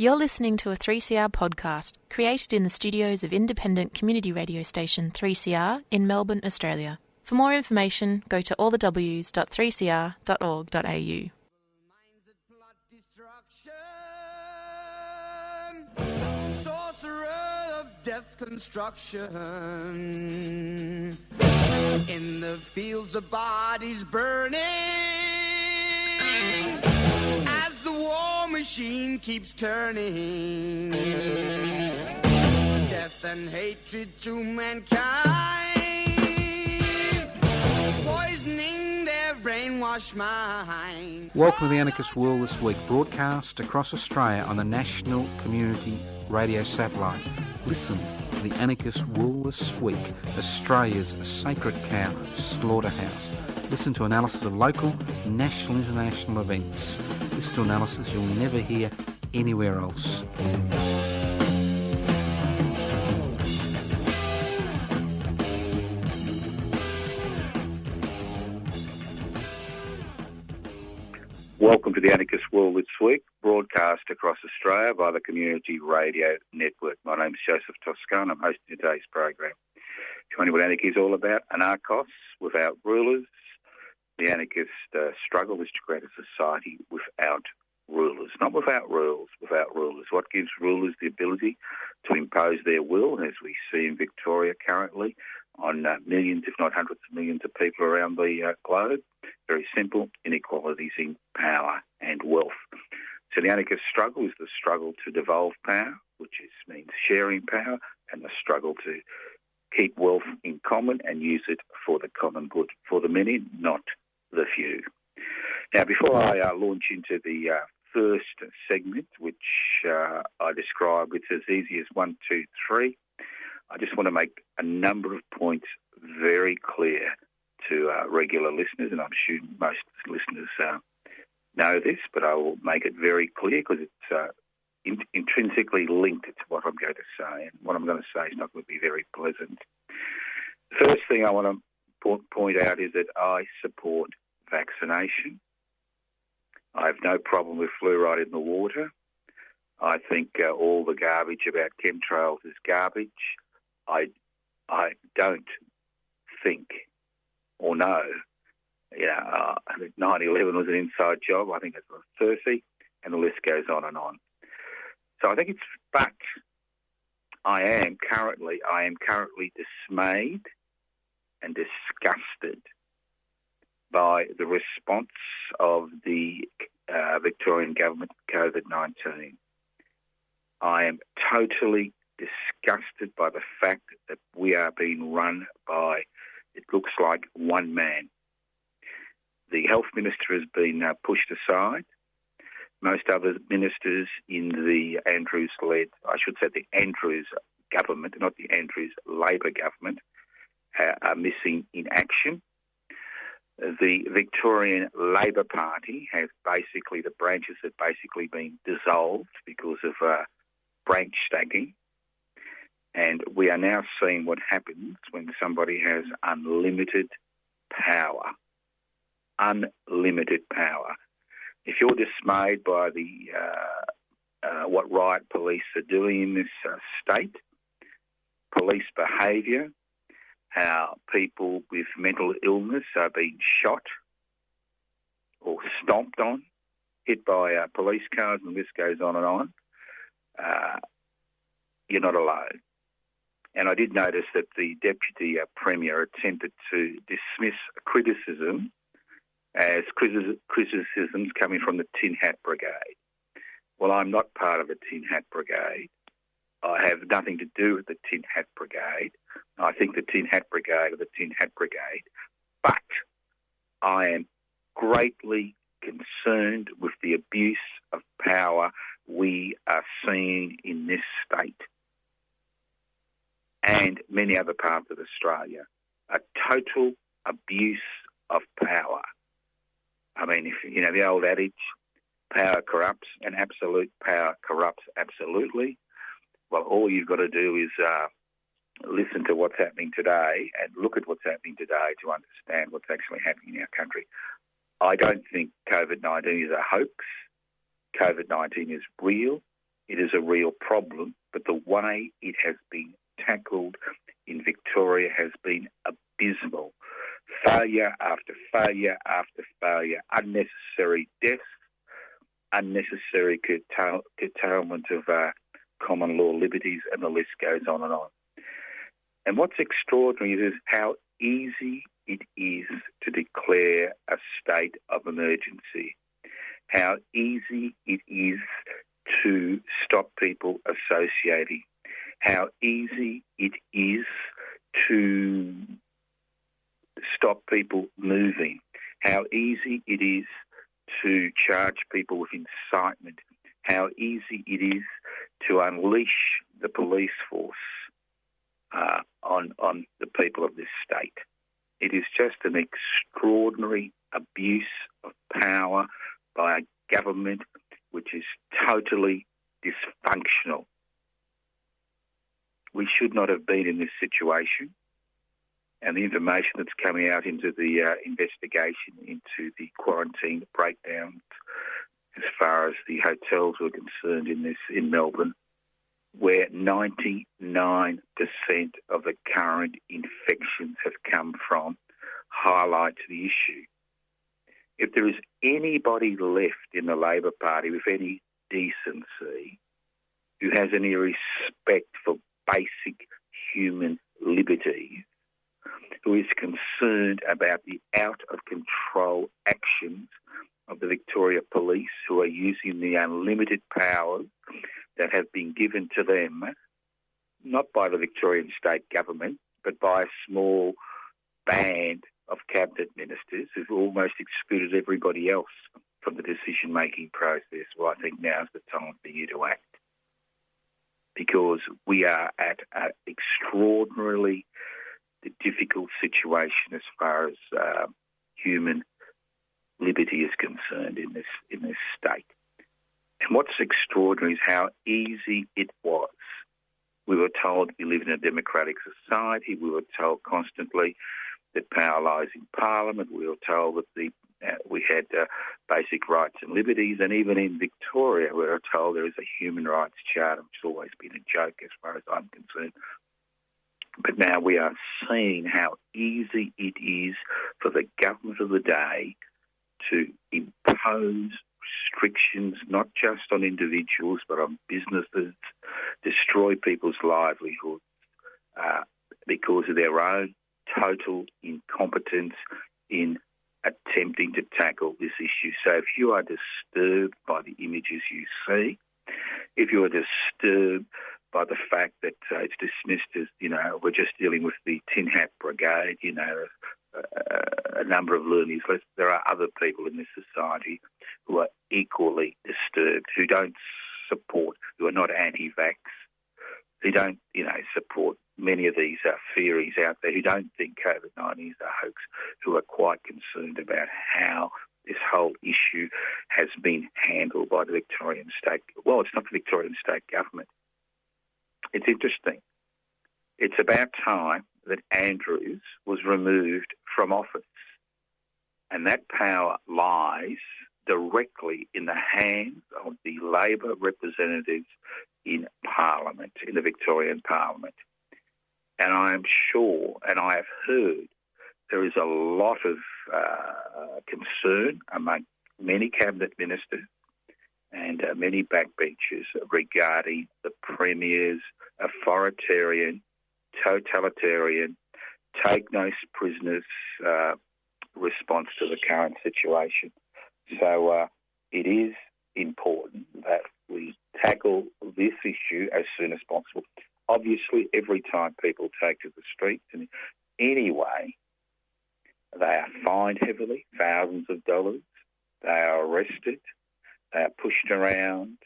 You're listening to a 3CR podcast created in the studios of independent community radio station 3CR in Melbourne, Australia. For more information, go to allthews.3cr.org.au. Sorcerer of death's construction, in the fields of bodies burning, as the war machine keeps turning, death and hatred to mankind, poisoning their brainwashed mind. Welcome to the Anarchist World This Week, broadcast across Australia on the National Community Radio Satellite. Listen to the Anarchist World This Week, Australia's sacred cow slaughterhouse. Listen to analysis of local, national, international events. Listen to analysis you'll never hear anywhere else. Welcome to the Anarchist World This Week, broadcast across Australia by the Community Radio Network. My name's Joseph Toscan. I'm hosting today's program. Tell you what anarchy is all about. Anarchos, without rulers. The anarchist struggle is to create a society without rulers. Not without rules, without rulers. What gives rulers the ability to impose their will, as we see in Victoria currently, on millions, if not hundreds of millions of people around the globe? Very simple, inequalities in power and wealth. So the anarchist struggle is the struggle to devolve power, which means sharing power, and the struggle to keep wealth in common and use it for the common good, for the many, not the few. Now, before I launch into the first segment, which I describe, it's as easy as 1, 2, 3, I just want to make a number of points very clear to regular listeners, and I'm sure most listeners know this, but I will make it very clear because it's intrinsically linked to what I'm going to say, and what I'm going to say is not going to be very pleasant. The first thing I want to point out is that I support vaccination. I have no problem with fluoride in the water. I think all the garbage about chemtrails is garbage. I don't think or know, I think 9/11 was an inside job. I think it was 30, and the list goes on and on. So I think it's fact. I am currently dismayed and disgusted by the response of the Victorian government to COVID-19. I am totally disgusted by the fact that we are being run by, it looks like, one man. The health minister has been pushed aside. Most other ministers in the Andrews-led, I should say the Andrews government, not the Andrews Labor government, are missing in action. The Victorian Labor Party has basically, the branches have basically been dissolved because of branch stacking. And we are now seeing what happens when somebody has unlimited power. Unlimited power. If you're dismayed by the what riot police are doing in this state, police behaviour, how people with mental illness are being shot or stomped on, hit by police cars, and this goes on and on, you're not alone. And I did notice that the Deputy Premier attempted to dismiss criticism as criticisms coming from the Tin Hat Brigade. Well, I'm not part of the Tin Hat Brigade. I have nothing to do with the Tin Hat Brigade. I think the Tin Hat Brigade are the Tin Hat Brigade. But I am greatly concerned with the abuse of power we are seeing in this state and many other parts of Australia. A total abuse of power. I mean, if the old adage, power corrupts, and absolute power corrupts absolutely. Well, all you've got to do is listen to what's happening today and look at what's happening today to understand what's actually happening in our country. I don't think COVID-19 is a hoax. COVID-19 is real. It real problem, but the way it has been tackled in Victoria has been abysmal. Failure after failure after failure, unnecessary deaths, unnecessary curtailment of common law liberties, and the list goes on and on. And what's extraordinary is how easy it is to declare a state of emergency, how easy it is to stop people associating, how easy it is to stop people moving, how easy it is to charge people with incitement, how easy it is to unleash the police force on the people of this state. It is just an extraordinary abuse of power by a government which is totally dysfunctional. We should not have been in this situation, and the information that's coming out into the investigation into the quarantine breakdowns as far as the hotels were concerned in Melbourne, where 99% of the current infections have come from, highlights the issue. If there is anybody left in the Labor Party with any decency, who has any respect for basic human liberties, who is concerned about the out-of-control actions of the Victoria Police, who are using the unlimited powers that have been given to them, not by the Victorian state government, but by a small band of cabinet ministers who've almost excluded everybody else from the decision-making process. Well, I think now's the time for you to act, because we are at an extraordinarily difficult situation as far as human liberty is concerned in this state. And what's extraordinary is how easy it was. We were told we live in a democratic society. We were told constantly that power lies in Parliament. We were told that we had basic rights and liberties. And even in Victoria, we were told there is a human rights charter, which has always been a joke as far as I'm concerned. But now we are seeing how easy it is for the government of the day to impose restrictions, not just on individuals, but on businesses, destroy people's livelihoods because of their own total incompetence in attempting to tackle this issue. So if you are disturbed by the images you see, if you are disturbed by the fact that it's dismissed as, we're just dealing with the Tin Hat Brigade, a number of loonies. There are other people in this society who are equally disturbed, who don't support, who are not anti-vax, who don't, support many of these theories out there, who don't think COVID-19 is a hoax, who are quite concerned about how this whole issue has been handled by the Victorian state. Well, it's not the Victorian state government. It's interesting. It's about time that Andrews was removed from office. And that power lies directly in the hands of the Labor representatives in Parliament, in the Victorian Parliament. And I am sure, and I have heard, there is a lot of concern among many cabinet ministers and many backbenchers regarding the Premier's authoritarian, totalitarian, take no prisoners response to the current situation. So it is important that we tackle this issue as soon as possible. Obviously, every time people take to the streets in any way, they are fined heavily, thousands of dollars. They are arrested. They are pushed around.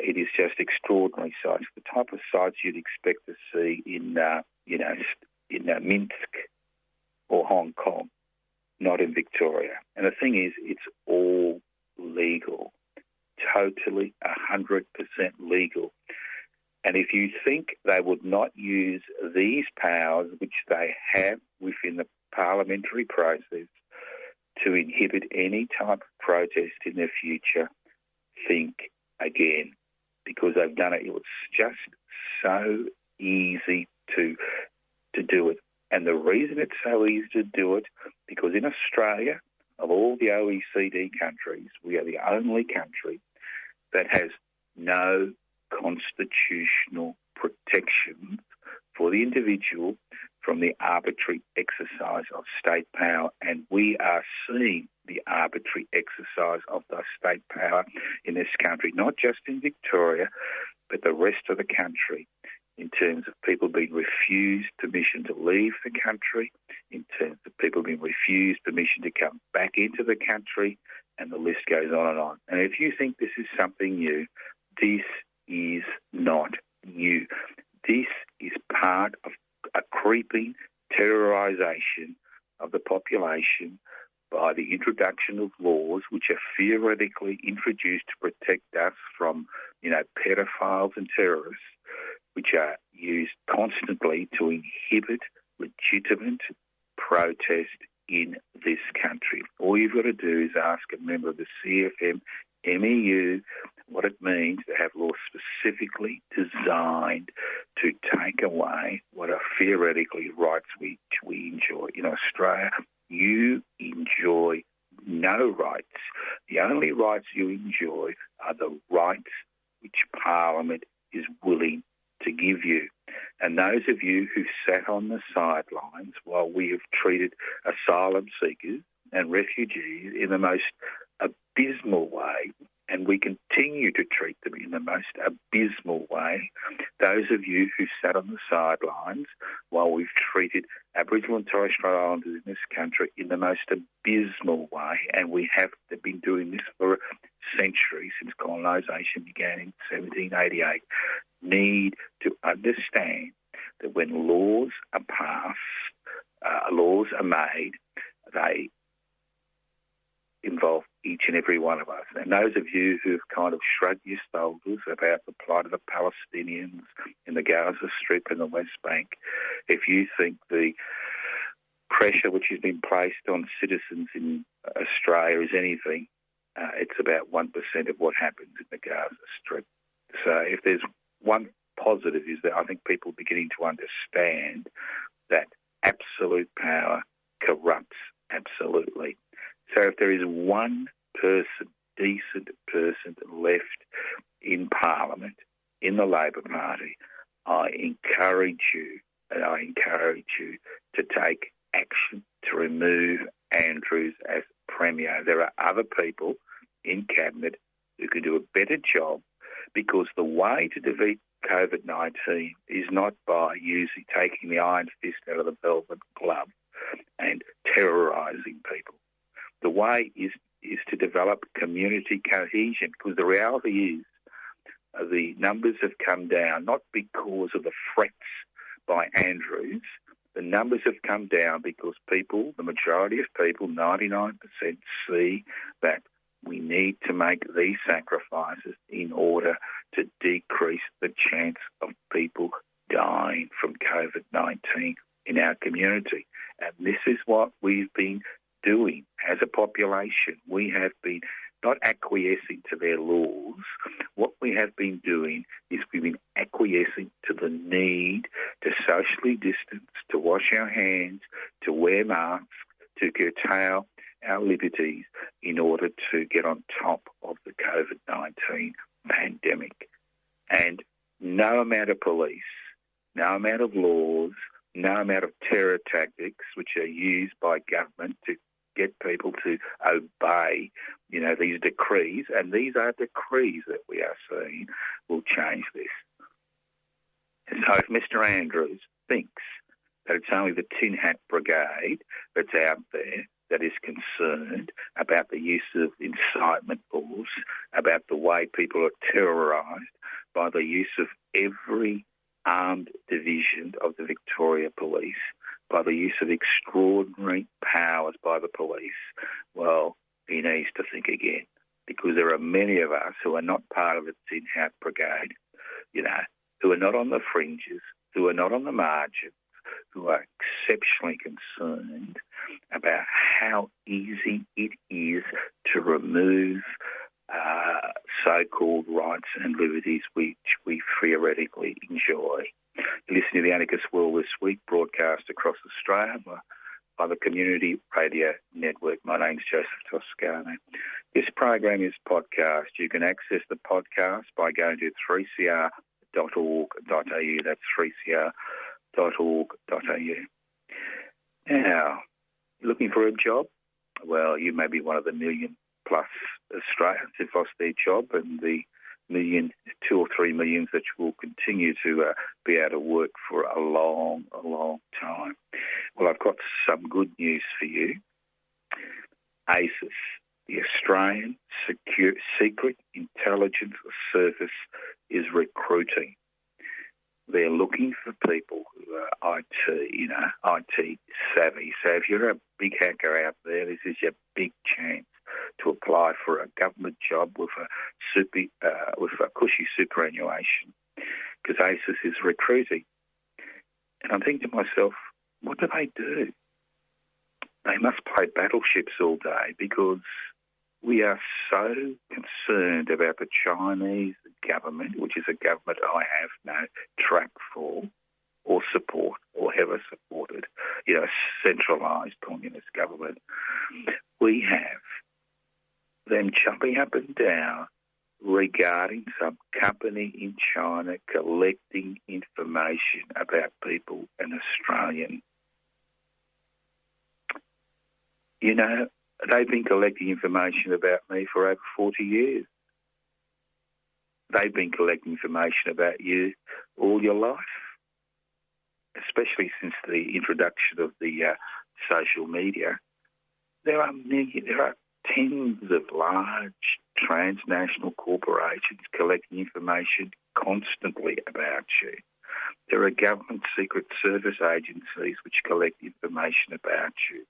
It is just extraordinary sights, the type of sights you'd expect to see in Minsk or Hong Kong, not in Victoria. And the thing is, it's all legal, totally 100% legal. And if you think they would not use these powers, which they have within the parliamentary process, to inhibit any type of protest in the future, think again, because have done it. It was just so easy to do it. And the reason it's so easy to do it, because in Australia, of all the OECD countries, we are the only country that has no constitutional protection for the individual from the arbitrary exercise of state power. And we are seeing the arbitrary exercise of the state power in this country, not just in Victoria, but the rest of the country, in terms of people being refused permission to leave the country, in terms of people being refused permission to come back into the country, and the list goes on and on. And if you think this is something new, this is not new. This is part of a creeping terrorisation of the population by the introduction of laws which are theoretically introduced to protect us from, pedophiles and terrorists, which are used constantly to inhibit legitimate protest in this country. All you've got to do is ask a member of the CFM MEU what it means to have laws specifically designed to take away what are theoretically rights which we enjoy. In Australia, you enjoy no rights. The only rights you enjoy are the rights which Parliament is willing to give you. And those of you who sat on the sidelines while we have treated asylum seekers and refugees in the most abysmal way, and we continue to treat them in the most abysmal way, those of you who sat on the sidelines while we've treated Aboriginal and Torres Strait Islanders in this country in the most abysmal way, and we have been doing this for a century since colonisation began in 1788, need to understand that when laws are passed, laws are made, they involve each and every one of us. And those of you who've kind of shrugged your shoulders about the plight of the Palestinians in the Gaza Strip and the West Bank, if you think the pressure which has been placed on citizens in Australia is anything, it's about 1% of what happens in the Gaza Strip. So if there's one positive, is that I think people are beginning to understand that absolute power corrupts absolutely. So if there is one person, decent person left in Parliament, in the Labor Party, I encourage you to take action to remove Andrews as Premier. There are other people in Cabinet who can do a better job, because the way to defeat COVID-19 is not by taking the iron fist out of the velvet glove and terrorising people. The way is to develop community cohesion, because the reality is the numbers have come down, not because of the threats by Andrews. The numbers have come down because people, the majority of people, 99%, see that we need to make these sacrifices in order to decrease the chance of people dying from COVID-19 in our community. And this is what we've been doing as a population. We have been not acquiescing to their laws. What we have been doing is we've been acquiescing to the need to socially distance, to wash our hands, to wear masks, to curtail our liberties in order to get on top of the COVID-19 pandemic. And no amount of police, no amount of laws, no amount of terror tactics which are used by government to get people to obey, these decrees, and these are decrees that we are seeing, will change this. And so if Mr Andrews thinks that it's only the Tin Hat Brigade that's out there that is concerned about the use of incitement laws, about the way people are terrorised by the use of every armed division of the Victoria Police, by the use of extraordinary powers by the police, well, he needs to think again, because there are many of us who are not part of the Tin Hat Brigade, who are not on the fringes, who are not on the margins, who are exceptionally concerned about how easy it is to remove so-called rights and liberties which we theoretically enjoy. You listen to the Anarchist World this week, broadcast across Australia by the Community Radio Network. My name's Joseph Toscano. This program is podcast. You can access the podcast by going to 3cr.org.au. That's 3cr.org.au. Now, looking for a job? Well, you may be one of the million plus Australians who've lost their job, and the 2 or 3 million that will continue to be out of work for a long time. Well, I've got some good news for you. ASIS, the Australian Secret Intelligence Service, is recruiting. They're looking for people who are IT savvy. So if you're a big hacker out there, this is your big chance to apply for a government job with a cushy superannuation, because ASIS is recruiting. And I'm thinking to myself, what do? They must play battleships all day, because we are so concerned about the Chinese government, which is a government I have no track for or support or ever supported, centralised communist government. We have them jumping up and down regarding some company in China collecting information about people in Australian. They've been collecting information about me for over 40 years. They've been collecting information about you all your life, especially since the introduction of the social media. There are tens of large transnational corporations collecting information constantly about you. There are government secret service agencies which collect information about you.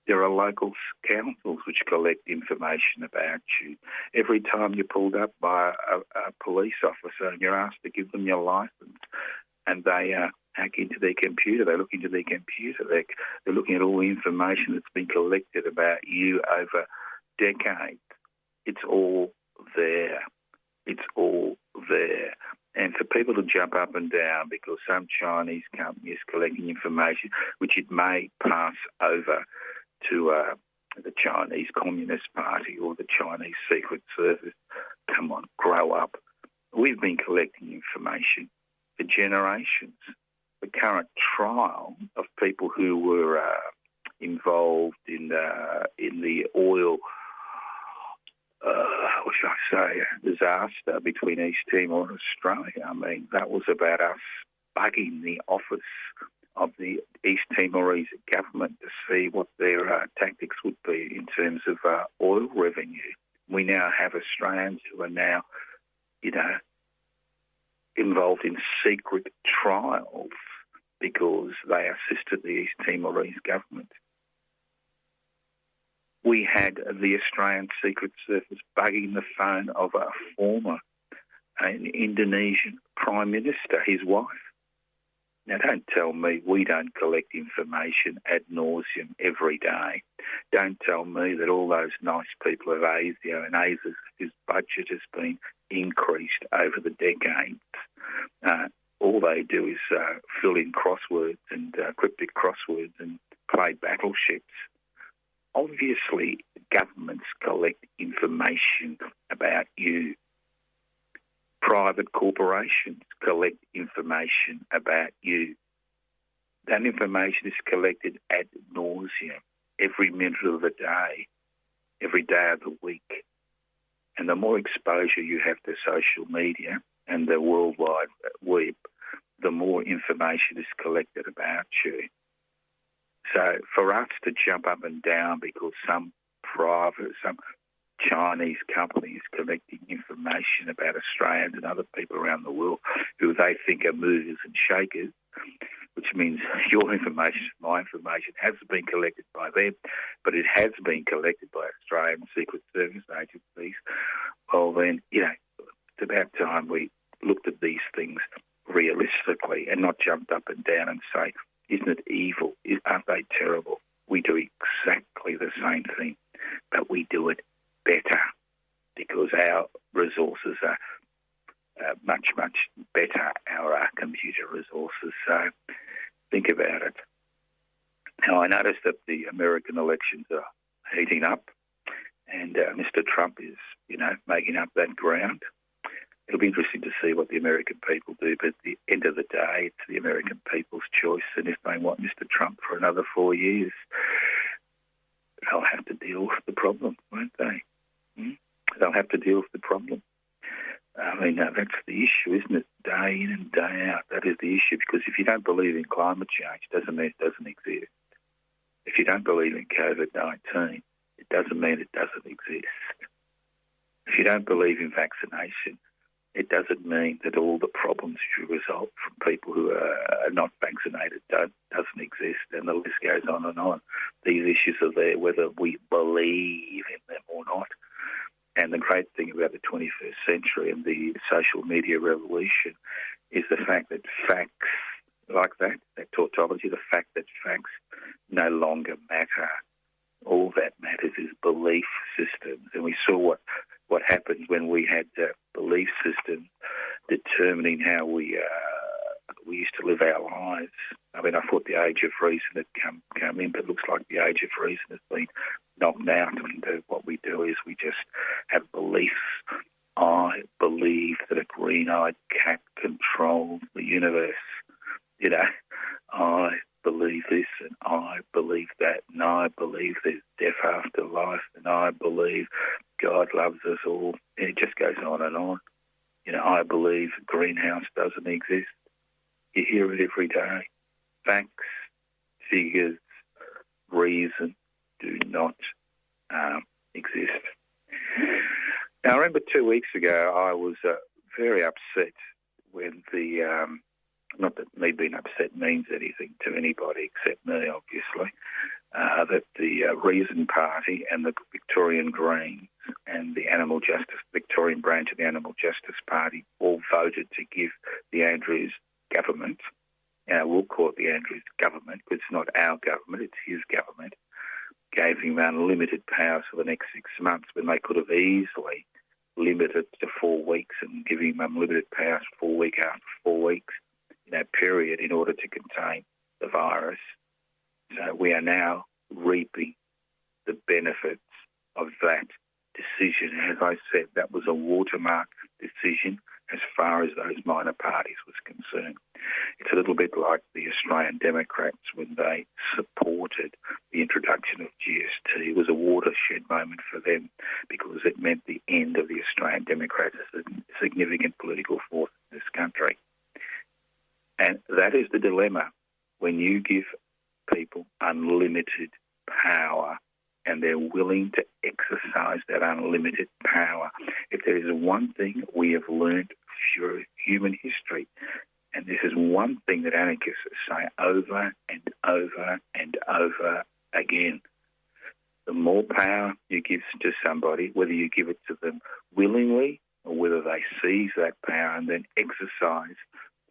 There are local councils which collect information about you. Every time you're pulled up by a police officer and you're asked to give them your licence, and they hack into their computer, they look into their computer, they're looking at all the information that's been collected about you over decades. It's all there. It's all there. And for people to jump up and down because some Chinese company is collecting information which it may pass over to the Chinese Communist Party or the Chinese Secret Service, come on, grow up. We've been collecting information for generations. The current trial of people who were involved in the oil disaster between East Timor and Australia. I mean, that was about us bugging the office of the East Timorese government to see what their tactics would be in terms of oil revenue. We now have Australians who are now, involved in secret trials because they assisted the East Timorese government. We had the Australian Secret Service bugging the phone of a former Indonesian Prime Minister, his wife. Now, don't tell me we don't collect information ad nauseum every day. Don't tell me that all those nice people at ASIO and ASIS, whose budget has been increased over the decades, all they do is fill in crosswords and cryptic crosswords and play battleships. Obviously, governments collect information about you. Private corporations collect information about you. That information is collected ad nauseum every minute of the day, every day of the week. And the more exposure you have to social media and the World Wide Web, the more information is collected about you. So for us to jump up and down because some Chinese company is collecting information about Australians and other people around the world who they think are movers and shakers, which means your information, my information, hasn't been collected by them, but it has been collected by Australian Secret Service agencies, well then, it's about time we looked at these things realistically and not jumped up and down and say, isn't it evil? Aren't they terrible? We do exactly the same thing, but we do it better. because our resources are much, much better, our computer resources. So think about it. Now, I noticed that the American elections are heating up, and Mr. Trump is, making up that ground. It'll be interesting to see what the American people do, but at the end of the day, it's the American people's choice, and if they want Mr. Trump for another 4 years, they'll have to deal with the problem, won't they? They'll have to deal with the problem. I mean, that's the issue, isn't it? Day in and day out, that is the issue, because if you don't believe in climate change, it doesn't mean it doesn't exist. If you don't believe in COVID-19, it doesn't mean it doesn't exist. If you don't believe in vaccination, it doesn't mean that all the problems which result from people who are not vaccinated doesn't exist, and the list goes on and on. These issues are there whether we believe in them or not. And the great thing about the 21st century and the social media revolution is the fact that facts like that tautology, the fact that facts no longer matter. All that matters is belief systems. And we saw what happened when we had belief systems determining how we used to live our lives. I mean, I thought the age of reason had come in, but it looks like the age of reason has been knocked out. And what we do is we just have beliefs. I believe that a green-eyed cat controls the universe. I believe this and I believe that, and I believe there's death after life, and I believe God loves us all. And it just goes on and on. I believe a greenhouse doesn't exist. You hear it every day. Facts, figures, reason do not exist. Now, I remember 2 weeks ago I was very upset when not that me being upset means anything to anybody except me, obviously, that the Reason Party and the Victorian Greens and the Victorian branch of the Animal Justice Party all voted to give the Andrews government, we'll call it the Andrews government because it's not our government, it's his government, gave him unlimited powers for the next 6 months when they could have easily limited to 4 weeks and give him unlimited powers for 4 weeks after 4 weeks. Period, in order to contain the virus. So we are now reaping the benefits of that decision. As I said, that was a watermark decision as far as those minor parties was concerned. It's a little bit like the Australian Democrats when they supported the introduction of GST. It was a watershed moment for them because it meant the end of the Australian Democrats as a significant political force in this country. And that is the dilemma when you give people unlimited power and they're willing to exercise that unlimited power. If there is one thing we have learned through human history, and this is one thing that anarchists say over and over and over again, the more power you give to somebody, whether you give it to them willingly or whether they seize that power and then exercise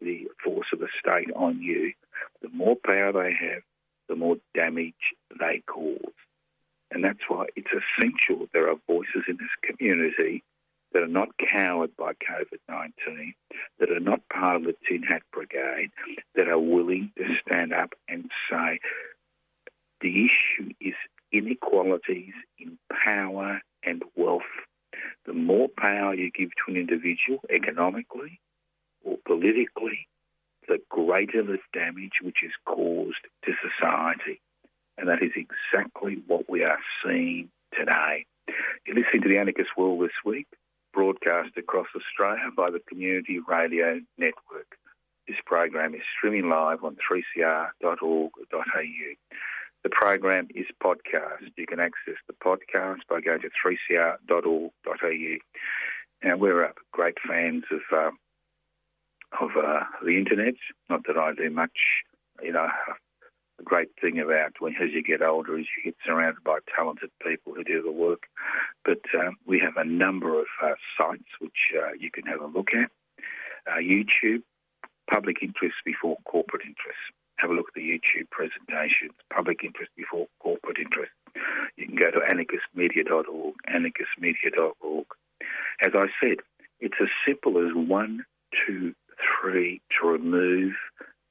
the force of the state on you, the more power they have, the more damage they cause. And that's why it's essential there are voices in this community that are not cowed by COVID-19, that are not part of the Tin Hat Brigade, that are willing to stand up and say the issue is inequalities in power and wealth. The more power you give to an individual economically or politically, the greater the damage which is caused to society. And that is exactly what we are seeing today. You're listening to the Anarchist World this week, broadcast across Australia by the Community Radio Network. This program is streaming live on 3cr.org.au. The program is podcast. You can access the podcast by going to 3cr.org.au. Now, we're great fans of the internet. Not that I do much, The great thing about as you get older is you get surrounded by talented people who do the work. But we have a number of sites which you can have a look at. YouTube, public interest before corporate interest. Have a look at the YouTube presentations, public interest before corporate interest. You can go to anarchistmedia.org, anarchistmedia.org. As I said, it's as simple as 1, 2, 3 to remove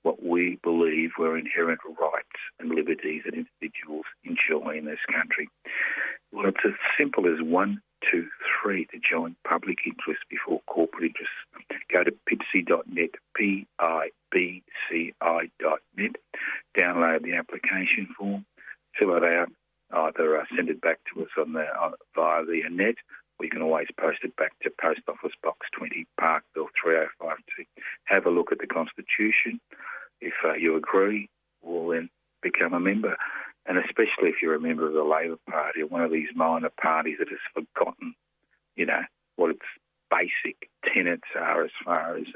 what we believe were inherent rights and liberties that individuals enjoy in this country. Well, it's as simple as 1, 2, 3 to join public interest before corporate interests. Go to pibci.net, PIBCI.net, download the application form, fill it out, either send it back to us via the net, or you can always post it back to Post Office Box 20, Parkville 3052. Have a look at the Constitution. If you agree, well then become a member. And especially if you're a member of the Labor Party or one of these minor parties that has forgotten, what its basic tenets are as far as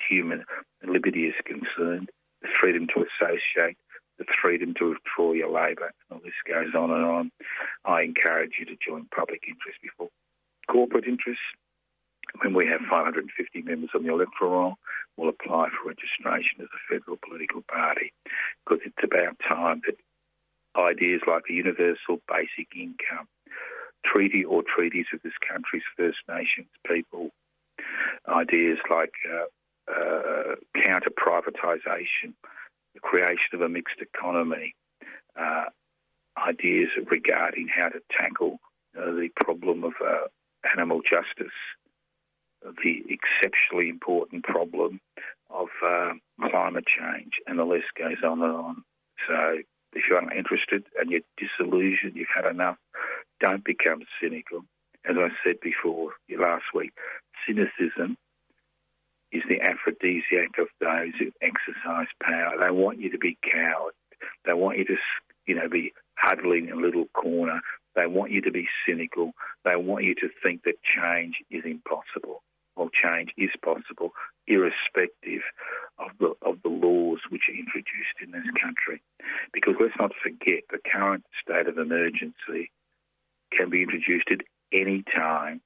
human liberty is concerned, the freedom to associate, the freedom to withdraw your labour, and all this goes on and on. I encourage you to join public interest before corporate interest. When we have 550 members on the electoral roll, we'll apply for registration as a federal political party, because it's about time that ideas like a universal basic income, treaty or treaties with this country's First Nations people, ideas like counter-privatisation, the creation of a mixed economy, ideas regarding how to tackle the problem of animal justice, the exceptionally important problem of climate change, and the list goes on and on. So if you aren't interested and you're disillusioned, you've had enough, don't become cynical. As I said before last week, cynicism is the aphrodisiac of those who exercise power. They want you to be cowed. They want you to, be huddling in a little corner. They want you to be cynical. They want you to think that change is impossible. Well, change is possible, irrespective of the laws which are introduced in this country. Because let's not forget, the current state of emergency can be introduced at any time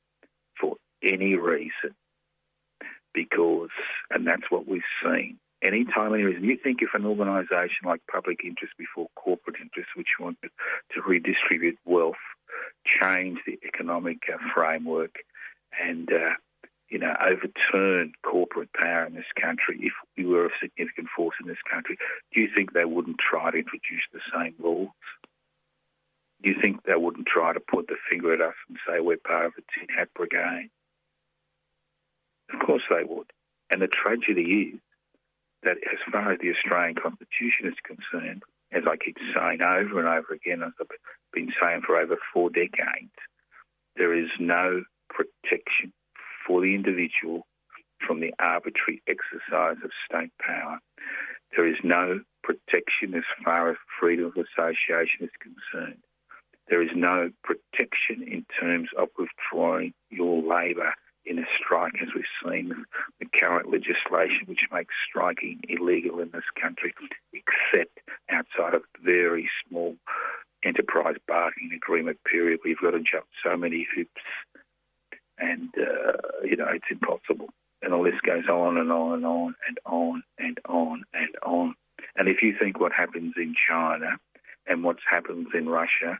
for any reason. And that's what we've seen. Any time, any reason. You think if an organisation like public interest before corporate interest, which wanted to redistribute wealth, change the economic framework, and overturn corporate power in this country, if we were a significant force in this country, do you think they wouldn't try to introduce the same laws? Do you think they wouldn't try to point the finger at us and say we're part of the Tin Hat Brigade? Of course they would. And the tragedy is that as far as the Australian Constitution is concerned, as I keep saying over and over again, as I've been saying for over 4 decades, there is no protection for the individual from the arbitrary exercise of state power. There is no protection as far as freedom of association is concerned. There is no protection in terms of withdrawing your labour in a strike, as we've seen the current legislation which makes striking illegal in this country, except outside of very small enterprise bargaining agreement period where you've got to jump so many hoops and, it's impossible. And the list goes on and on and on and on and on and on. And if you think what happens in China and what happens in Russia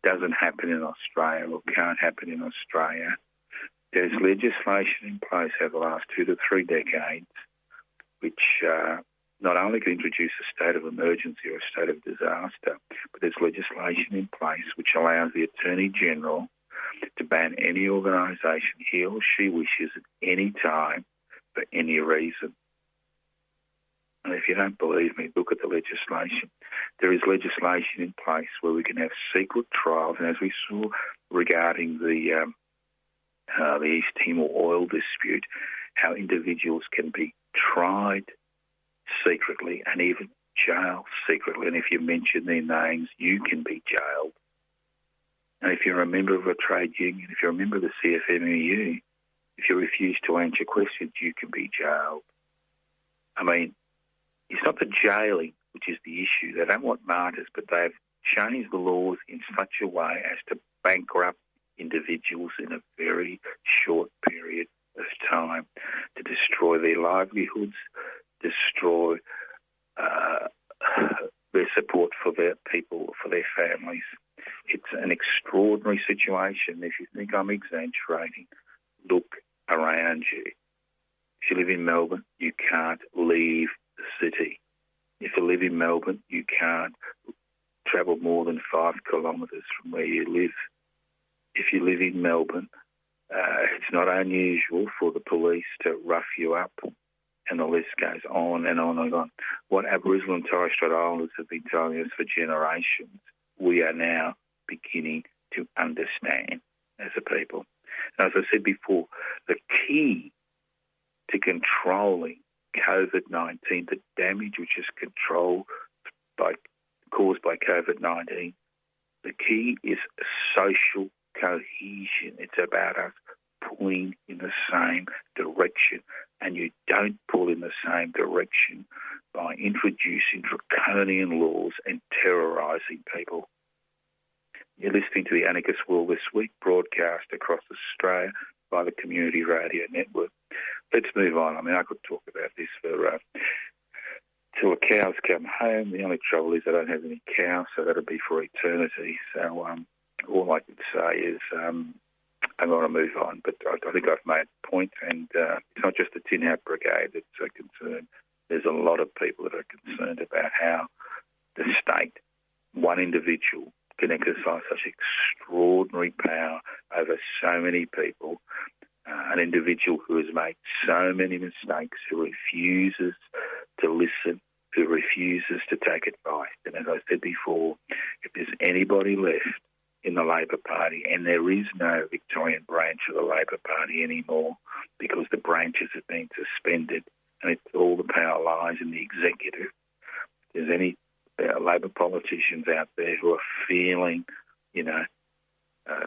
doesn't happen in Australia or can't happen in Australia, there's legislation in place over the last 2 to 3 decades which not only can introduce a state of emergency or a state of disaster, but there's legislation in place which allows the Attorney General to ban any organisation he or she wishes at any time for any reason. And if you don't believe me, look at the legislation. There is legislation in place where we can have secret trials, and as we saw regarding the East Timor oil dispute, how individuals can be tried secretly and even jailed secretly. And if you mention their names, you can be jailed. And if you're a member of a trade union, if you're a member of the CFMEU, if you refuse to answer questions, you can be jailed. I mean, it's not the jailing which is the issue. They don't want martyrs, but they've changed the laws in such a way as to bankrupt individuals in a very short period of time, to destroy their livelihoods, destroy their support for their people, for their families. It's an extraordinary situation. If you think I'm exaggerating, look around you. If you live in Melbourne, you can't leave the city. If you live in Melbourne, you can't travel more than 5 kilometres from where you live. If you live in Melbourne, it's not unusual for the police to rough you up, and the list goes on and on and on. What Aboriginal and Torres Strait Islanders have been telling us for generations, we are now beginning to understand as a people. And as I said before, the key to controlling COVID-19, the damage which is caused by COVID-19, the key is social cohesion. It's about us pulling in the same direction, and you don't pull in the same direction by introducing draconian laws and terrorising people. You're listening to the Anarchist World This Week, broadcast across Australia by the Community Radio Network. Let's move on. I mean, I could talk about this for till the cows come home. The only trouble is I don't have any cows, so that'll be for eternity. So all I can say is I'm going to move on. But I think I've made a point, and it's not just the Tin Hat Brigade that's concerned. There's a lot of people that are concerned about how the state, one individual, can exercise such extraordinary power over so many people, an individual who has made so many mistakes, who refuses to listen, who refuses to take advice. And as I said before, if there's anybody left in the Labor Party, and there is no Victorian branch of the Labor Party anymore because the branches have been suspended and all the power lies in the executive, if there's any Labor politicians out there who are feeling,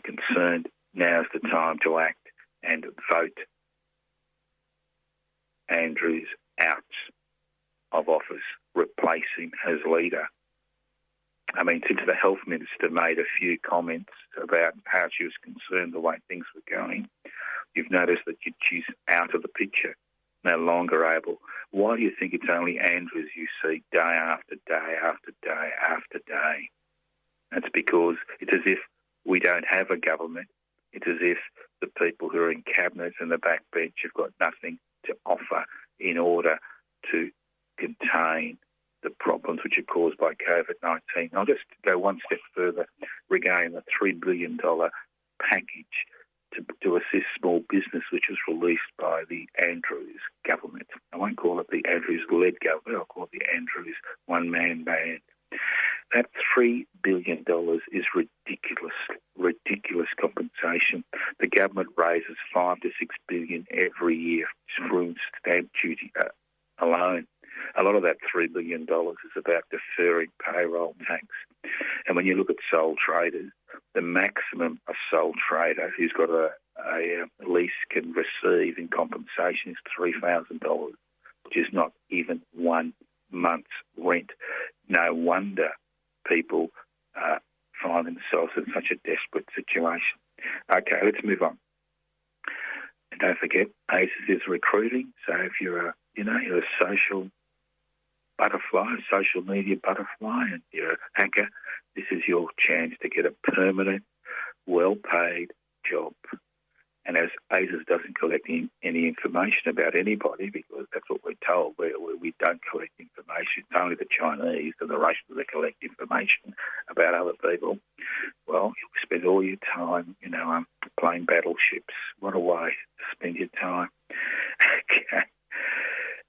concerned, now's the time to act and vote Andrews out of office, replace him as leader. I mean, since the Health Minister made a few comments about how she was concerned the way things were going, you've noticed that she's out of the picture, no longer able. Why do you think it's only Andrews you see day after day after day after day? That's because it's as if we don't have a government. It's as if the people who are in cabinet and the backbench have got nothing to offer in order to contain the problems which are caused by COVID-19. I'll just go one step further regarding the $3 billion package to assist small business, which was released by the Andrews government. I won't call it the Andrews-led government, I'll call it the Andrews one-man band. That $3 billion is ridiculous compensation. The government raises $5 to $6 billion every year through stamp duty alone. A lot of that $3 billion is about deferring payroll tax. And when you look at sole traders, the maximum a sole trader who's got a lease can receive in compensation is $3,000, which is not even 1 month's rent. No wonder people find themselves in such a desperate situation. Okay, let's move on. And don't forget, ASIS is recruiting. So if you're a social butterfly, a social media butterfly, and you're a hacker, this is your chance to get a permanent, well-paid job. And as ASIS doesn't collect any information about anybody, because that's what we're told, we don't collect information. It's only the Chinese and the Russians that collect information about other people. Well, you spend all your time, playing battleships. What a way to spend your time. Okay.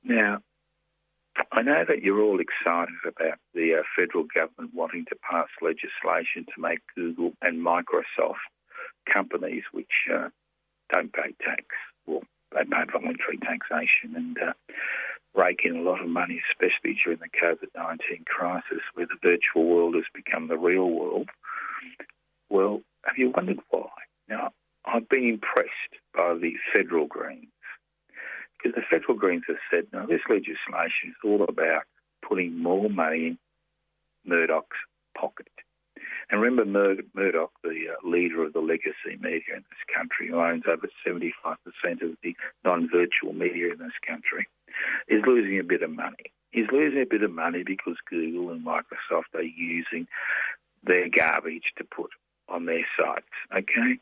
Now, I know that you're all excited about the federal government wanting to pass legislation to make Google and Microsoft companies which don't pay tax. Well, they pay voluntary taxation and rake in a lot of money, especially during the COVID-19 crisis where the virtual world has become the real world. Well, have you wondered why? Now, I've been impressed by the federal Greens, because the federal Greens have said, no, this legislation is all about putting more money in Murdoch's pocket. And remember Murdoch, the leader of the legacy media in this country, who owns over 75% of the non-virtual media in this country, is losing a bit of money. He's losing a bit of money because Google and Microsoft are using their garbage to put on their sites, okay?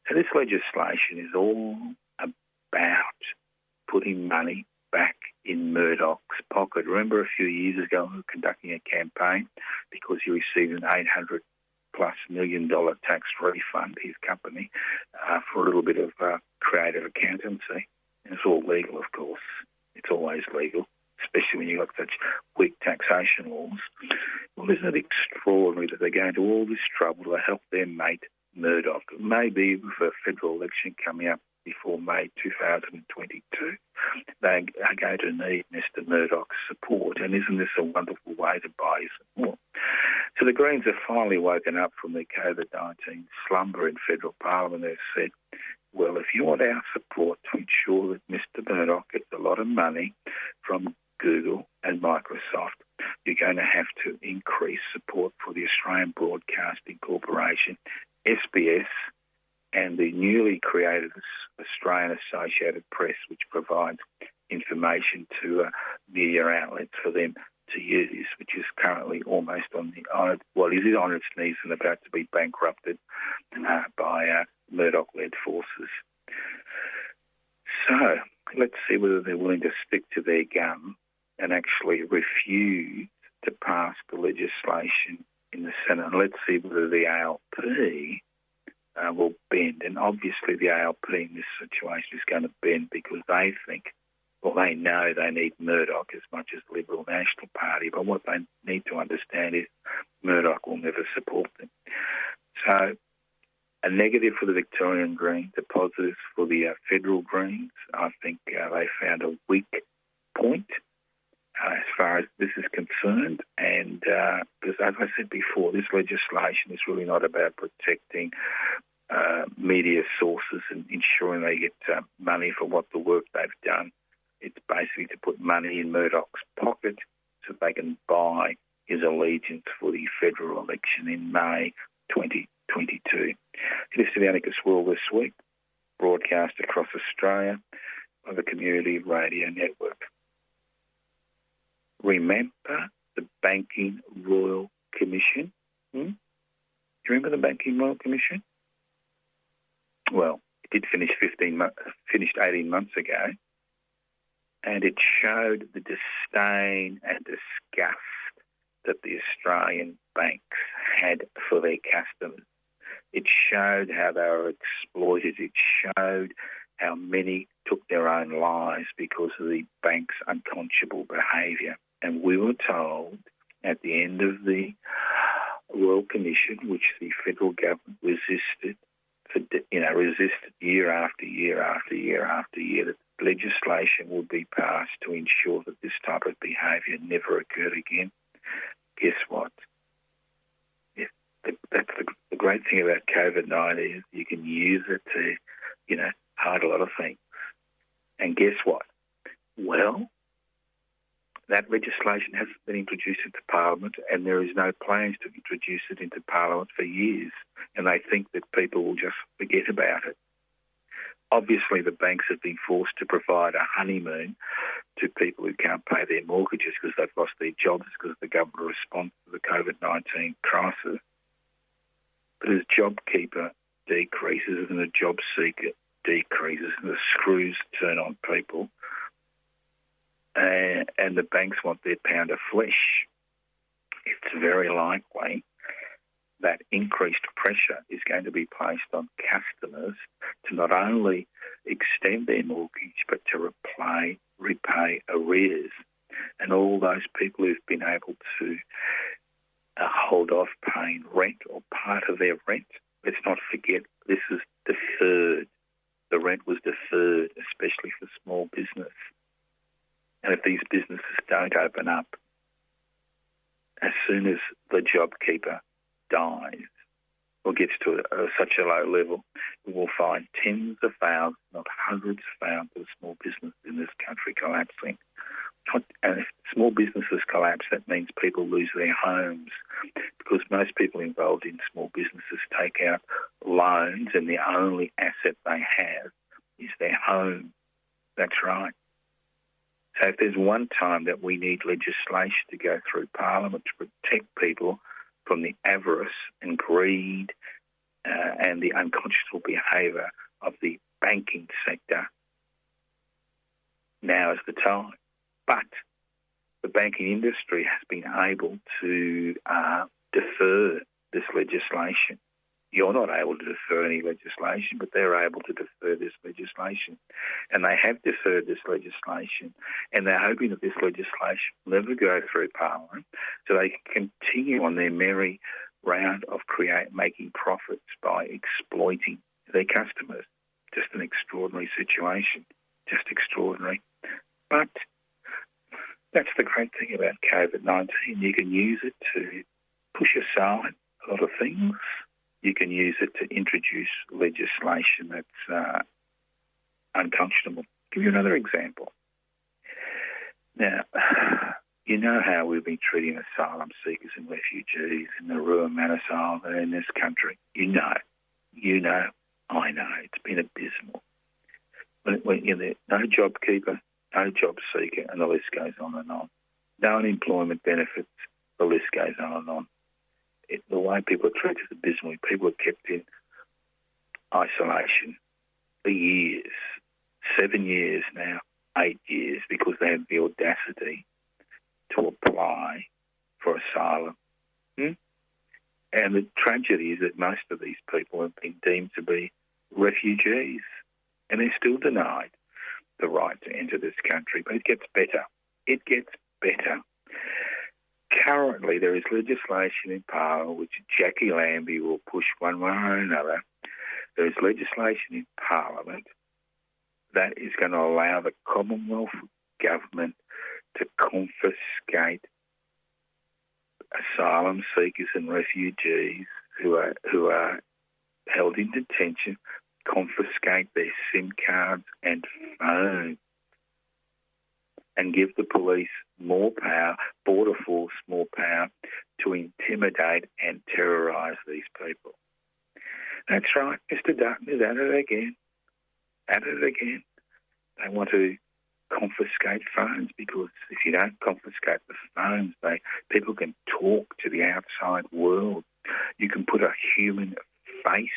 So this legislation is all about putting money back in Murdoch's pocket. Remember a few years ago we were conducting a campaign because he received an $800+ million tax refund, his company, for a little bit of creative accountancy. And it's all legal, of course. It's always legal, especially when you've got such weak taxation laws. Well, isn't it extraordinary that they're going to all this trouble to help their mate Murdoch? Maybe with a federal election coming up before May 2022, they are going to need Mr Murdoch's support. And isn't this a wonderful way to buy his support? So the Greens have finally woken up from their COVID-19 slumber in federal parliament. They've said, well, if you want our support to ensure that Mr Murdoch gets a lot of money from Google and Microsoft, you're going to have to increase support for the Australian Broadcasting Corporation, SBS, and the newly created Australian Associated Press, which provides information to media outlets for them to use, which is currently almost it is on its knees and about to be bankrupted by Murdoch-led forces. So let's see whether they're willing to stick to their gun and actually refuse to pass the legislation in the Senate. And let's see whether the ALP will bend. And obviously the ALP in this situation is going to bend because they think, well, they know they need Murdoch as much as the Liberal National Party, but what they need to understand is Murdoch will never support them. So a negative for the Victorian Greens, a positive for the federal Greens. I think they found a weak point as far as this is concerned. And because, as I said before, this legislation is really not about protecting media sources and ensuring they get money for what the work they've done. It's basically to put money in Murdoch's pocket so they can buy his allegiance for the federal election in May 2022. This is the Anarchist World this week, broadcast across Australia on the Community Radio Network. Remember the Banking Royal Commission? Do you remember the Banking Royal Commission? Well, it did finish 18 months ago, and it showed the disdain and disgust that the Australian banks had for their customers. It showed how they were exploited. It showed how many took their own lives because of the bank's unconscionable behaviour. And we were told at the end of the Royal Commission, which the federal government resisted year after year after year after year, that legislation would be passed to ensure that this type of behaviour never occurred again. Guess what? That's the great thing about COVID-19 is you can use it to, hide a lot of things. And guess what? Well, that legislation hasn't been introduced into Parliament, and there is no plans to introduce it into Parliament for years, and they think that people will just forget about it. Obviously, the banks have been forced to provide a honeymoon to people who can't pay their mortgages because they've lost their jobs because of the government response to the COVID-19 crisis. But as JobKeeper decreases and the job seeker decreases and the screws turn on people, and the banks want their pound of flesh, it's very likely that increased pressure is going to be placed on customers to not only extend their mortgage but to repay arrears. And all those people who've been able to hold off paying rent or part of their rent, let's not forget this is deferred. The rent was deferred, especially for small business. And if these businesses don't open up, as soon as the JobKeeper dies or gets to such a low level, we will find tens of thousands, not hundreds of thousands of small businesses in this country collapsing. And if small businesses collapse, that means people lose their homes because most people involved in small businesses take out loans and the only asset they have is their home. That's right. So if there's one time that we need legislation to go through Parliament to protect people from the avarice and greed and the unconscionable behaviour of the banking sector, now is the time. But the banking industry has been able to defer this legislation. You're not able to defer any legislation, but they're able to defer this legislation. And they have deferred this legislation, and they're hoping that this legislation will never go through Parliament so they can continue on their merry round of making profits by exploiting their customers. Just an extraordinary situation, just extraordinary. But that's the great thing about COVID-19. You can use it to push aside a lot of things. You can use it to introduce legislation that's unconscionable. I'll give you another example. Now, you know how we've been treating asylum seekers and refugees in the Ruhr Asylum in this country. You know, I know. It's been abysmal. When you're there, no job keeper, no job seeker, and the list goes on and on. No unemployment benefits, the list goes on and on. The way people are treated is abysmal. People are kept in isolation for years, 7 years now, 8 years, because they have the audacity to apply for asylum. And the tragedy is that most of these people have been deemed to be refugees, and they're still denied the right to enter this country. But it gets better. It gets better. Currently, there is legislation in Parliament which Jackie Lambie will push one way or another. There is legislation in Parliament that is going to allow the Commonwealth government to confiscate asylum seekers and refugees who are held in detention, confiscate their SIM cards and phones, and give the police more power, Border Force more power, to intimidate and terrorise these people. That's right, Mr. Dutton is at it again. They want to confiscate phones because if you don't confiscate the phones, people can talk to the outside world. You can put a human face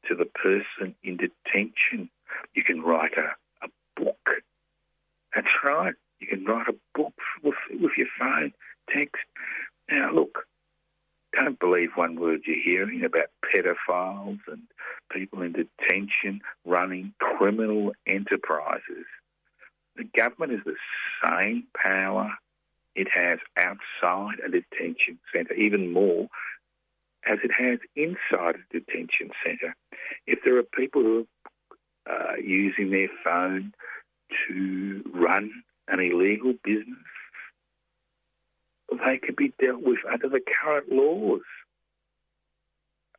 to the person in detention. You can write a book. That's right. You can write a book with your phone, text. Now, look, don't believe one word you're hearing about pedophiles and people in detention running criminal enterprises. The government has the same power it has outside a detention centre, even more, as it has inside a detention centre. If there are people who are using their phone to run an illegal business, they could be dealt with under the current laws.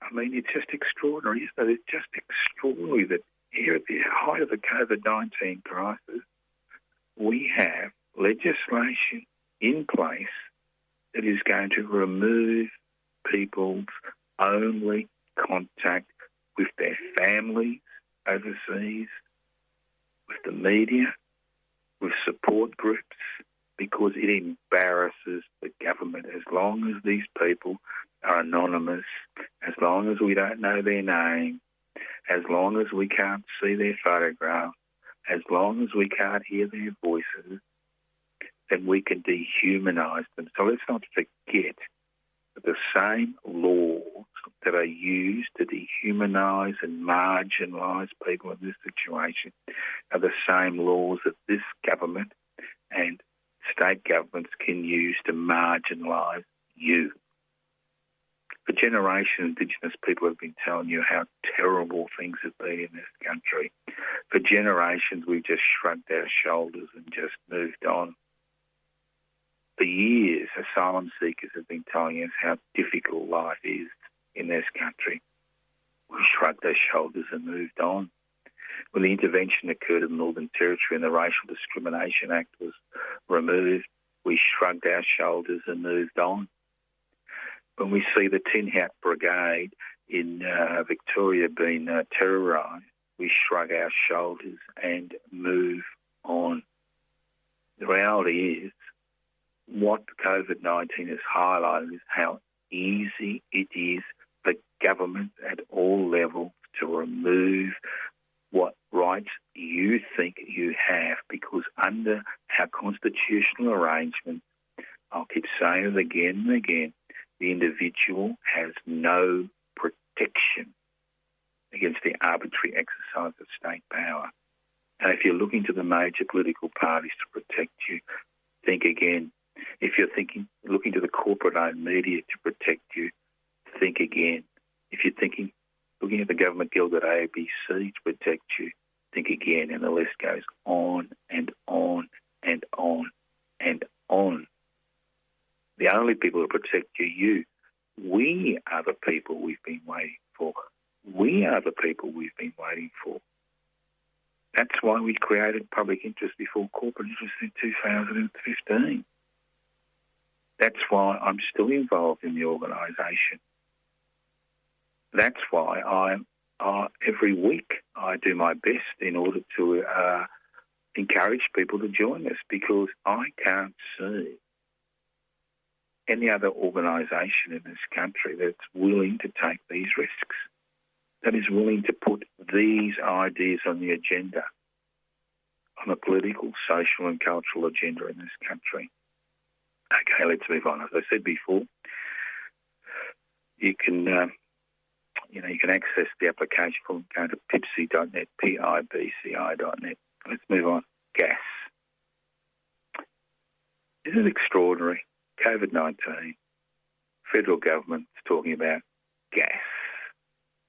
I mean, it's just extraordinary, isn't it? It's just extraordinary that here at the height of the COVID-19 crisis, we have legislation in place that is going to remove people's only contact with their families overseas, with the media, with support groups, because it embarrasses the government. As long as these people are anonymous, as long as we don't know their name, as long as we can't see their photograph, as long as we can't hear their voices, then we can dehumanise them. So let's not forget that the same laws that are used to dehumanise and marginalise people in this situation are the same laws that this government and state governments can use to marginalise you. For generations, Indigenous people have been telling you how terrible things have been in this country. For generations, we've just shrugged our shoulders and just moved on. For years, asylum seekers have been telling us how difficult life is in this country. We shrugged our shoulders and moved on. When the intervention occurred in the Northern Territory and the Racial Discrimination Act was removed, we shrugged our shoulders and moved on. When we see the Tin Hat Brigade in Victoria being terrorised, we shrug our shoulders and move on. The reality is, what COVID-19 has highlighted is how easy it is for government at all levels to remove what rights you think you have, because under our constitutional arrangement, I'll keep saying it again and again, the individual has no protection against the arbitrary exercise of state power. And if you're looking to the major political parties to protect you, think again. If you're looking to the corporate-owned media to protect you, think again. If you're looking at the government-gilded ABC to protect you, think again. And the list goes on and on and on and on. The only people who protect you. We are the people we've been waiting for. We are the people we've been waiting for. That's why we created public interest before corporate interest in 2015. That's why I'm still involved in the organisation. That's why every week I do my best in order to encourage people to join us, because I can't see any other organisation in this country that's willing to take these risks, that is willing to put these ideas on the agenda, on a political, social and cultural agenda in this country. Okay, let's move on. As I said before, you can access the application form going to pibci.net, pibci.net. Let's move on. Gas. Isn't it extraordinary? COVID-19, federal government's talking about gas.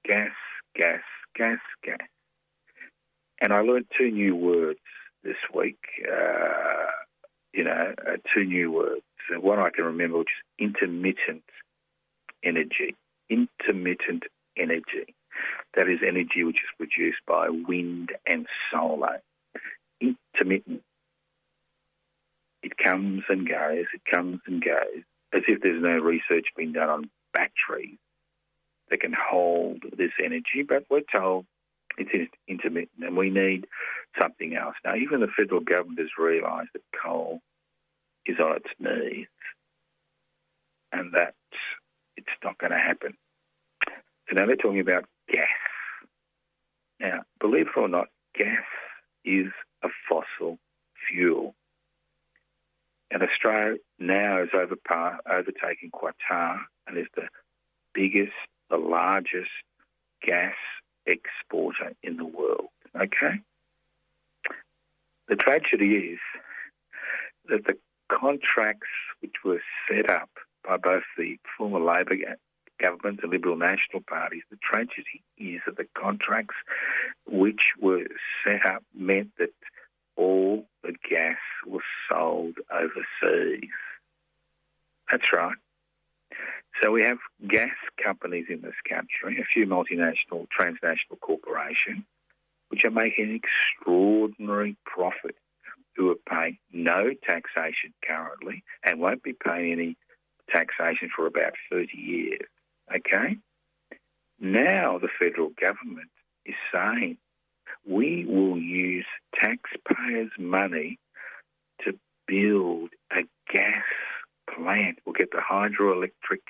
Gas, gas, gas, gas. And I learned two new words this week, two new words. One I can remember, which is intermittent energy. Intermittent energy. That is energy which is produced by wind and solar. Intermittent. It comes and goes, as if there's no research being done on batteries that can hold this energy, but we're told it's intermittent and we need something else. Now, even the federal government has realised that coal is on its knees and that it's not going to happen. So now they're talking about gas. Now, believe it or not, gas is a fossil fuel. And Australia now is overtaking Qatar and is the biggest, the largest gas exporter in the world. Okay? The tragedy is that the contracts which were set up by both the former Labor government and Liberal National parties, the tragedy is that the contracts which were set up meant that all the gas was sold overseas. That's right. So we have gas companies in this country, a few multinational, transnational corporations, which are making an extraordinary profit, who are paying no taxation currently and won't be paying any taxation for about 30 years. Okay? Now the federal government is saying we will use taxpayers' money to build a gas plant. We'll get the hydroelectric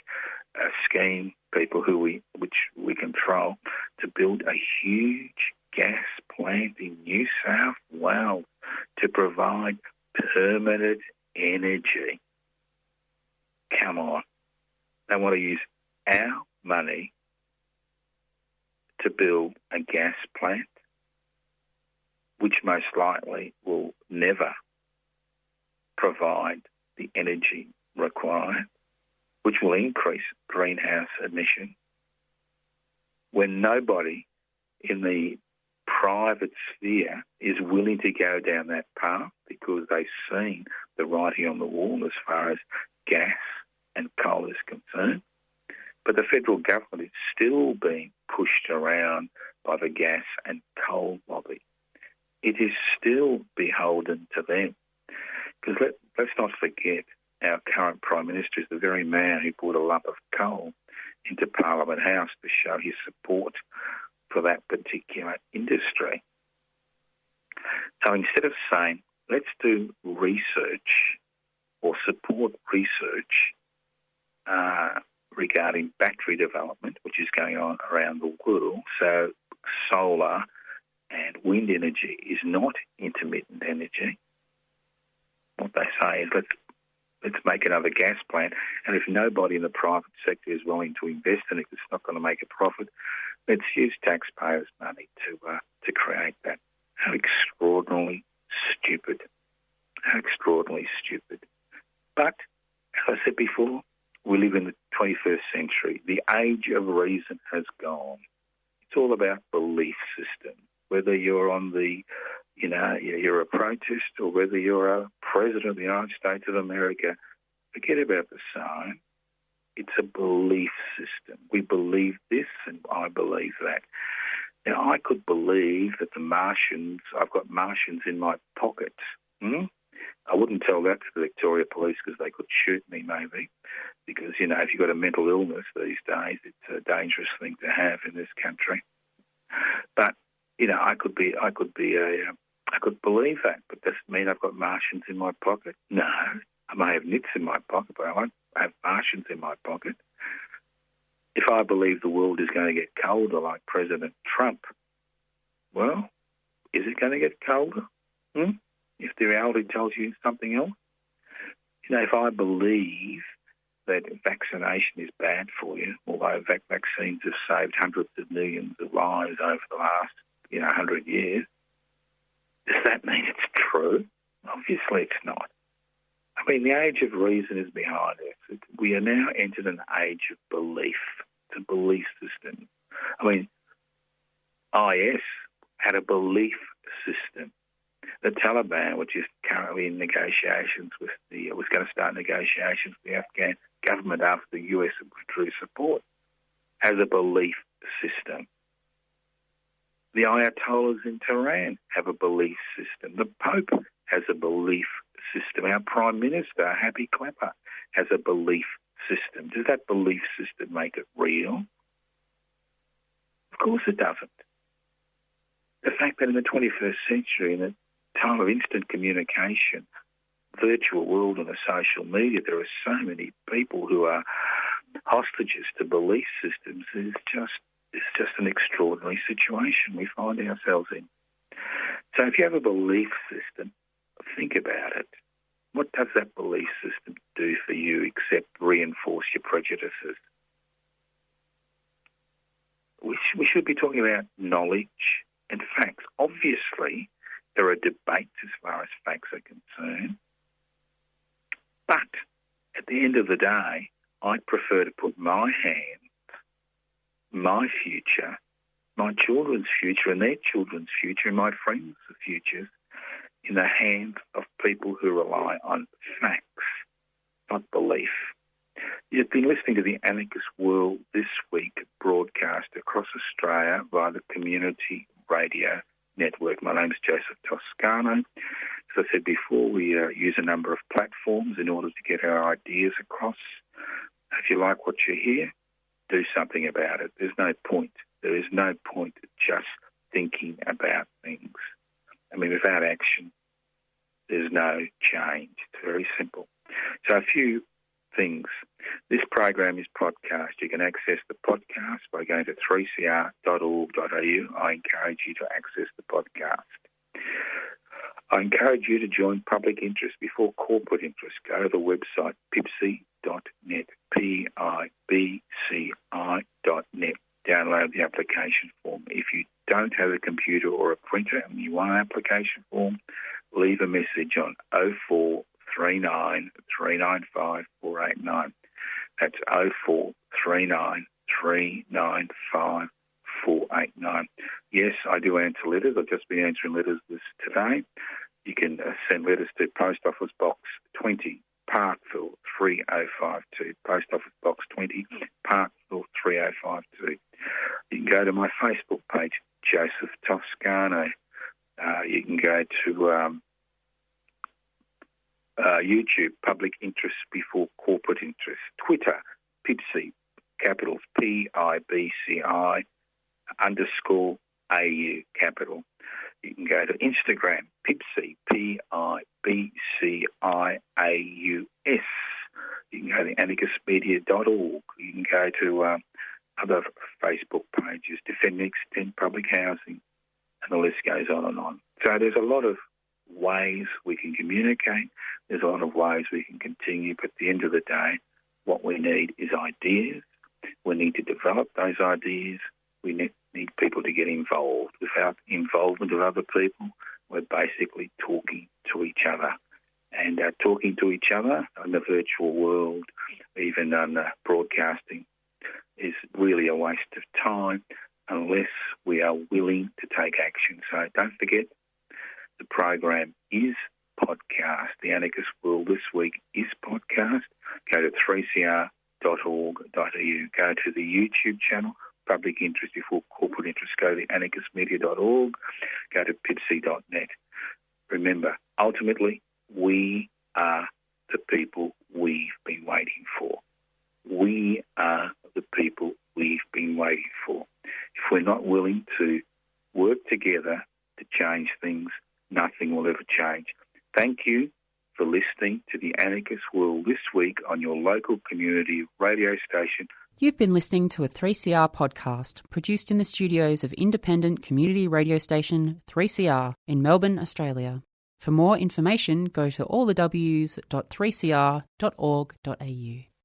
scheme people which we control to build a huge gas plant in New South Wales to provide permanent energy. Come on. They want to use our money to build a gas plant, which most likely will never provide the energy required, which will increase greenhouse emissions, when nobody in the private sphere is willing to go down that path because they've seen the writing on the wall as far as gas and coal is concerned. But the federal government is still being pushed around by the gas and coal lobby. It is still beholden to them. Because let's not forget, our current Prime Minister is the very man who brought a lump of coal into Parliament House to show his support for that particular industry. So instead of saying, let's do research or support research regarding battery development, which is going on around the world. So solar and wind energy is not intermittent energy. What they say is let's make another gas plant, and if nobody in the private sector is willing to invest in it, it's not going to make a profit. Let's use taxpayers' money to create that. How extraordinarily stupid. How extraordinarily stupid. But, as I said before, we live in the 21st century. The age of reason has gone. It's all about belief system. Whether you're on the, you're a protest, or whether you're a president of the United States of America, forget about the sign. It's a belief system. We believe this and I believe that. Now, I could believe that I've got Martians in my pocket. I wouldn't tell that to the Victoria Police because they could shoot me maybe. Because, if you've got a mental illness these days, it's a dangerous thing to have in this country. But, I could believe that, but does it mean I've got Martians in my pocket? No. I may have nits in my pocket, but I won't have Martians in my pocket. If I believe the world is going to get colder like President Trump, well, is it going to get colder? If the reality tells you something else? If I believe that vaccination is bad for you, although vaccines have saved hundreds of millions of lives over the last 100 years, does that mean it's true? Obviously it's not. I mean, the age of reason is behind us. We are now entered an age of belief. It's a belief system. I mean, IS had a belief system. The Taliban, which is currently in negotiations was going to start negotiations with the Afghan government after the US withdrew support, has a belief system. The Ayatollahs in Tehran have a belief system. The Pope has a belief system. Our Prime Minister, Happy Clapper, has a belief system. Does that belief system make it real? Of course it doesn't. The fact that in the 21st century, in a time of instant communication, virtual world and the social media, there are so many people who are hostages to belief systems is just an extraordinary situation we find ourselves in. So if you have a belief system, think about it. What does that belief system do for you except reinforce your prejudices? We should be talking about knowledge and facts. Obviously, there are debates as far as facts are concerned. But at the end of the day, I'd prefer to put my hands, my future, my children's future and their children's future and my friends' futures in the hands of people who rely on facts, not belief. You've been listening to the Anarchist World This Week broadcast across Australia via the Community Radio Network. My name is Joseph Toscano. As I said before, we use a number of platforms in order to get our ideas across. If you like what you hear, do something about it. There's no point. There is no point just thinking about things. I mean, without action, there's no change. It's very simple. So a few things. This program is podcast. You can access the podcast by going to 3cr.org.au. I encourage you to access the podcast. I encourage you to join public interest before corporate interest. Go to the website pibci.net, pibci.net. Download the application form. If you don't have a computer or a printer and you want an application form, leave a message on 0439 395 489. That's 0439 395 489. Yes, I do answer letters. I've just been answering letters today. You can send letters to Post Office Box 20, Parkville 3052. Post Office Box 20, Parkville 3052. You can go to my Facebook page, Joseph Toscano. You can go to YouTube, Public Interest Before Corporate Interest. Twitter, Pibci, capitals PIBCI _AU, capital. You can go to Instagram, Pibci, PIBCIAUS. You can go to anarchistmedia.org. You can go to other Facebook pages, Defend and Extend Public Housing, and the list goes on and on. So there's a lot of ways we can communicate. There's a lot of ways we can continue, but at the end of the day, what we need is ideas. We need to develop those ideas. We need people to get involved. Without involvement of other people, we're basically talking to each other. And talking to each other in the virtual world, even on broadcasting, is really a waste of time unless we are willing to take action. So don't forget, the program is podcast. The Anarchist World this week is podcast. Go to 3cr.org.au. Go to the YouTube channel, Public Interest Before Corporate Interest. Go to anarchistmedia.org. Go to pipsy.net. Remember, ultimately, we are the people we've been waiting for. We are the people we've been waiting for. If we're not willing to work together to change things, nothing will ever change. Thank you for listening to the Anarchist World this week on your local community radio station. You've been listening to a 3CR podcast produced in the studios of independent community radio station 3CR in Melbourne, Australia. For more information, go to allthews.3cr.org.au.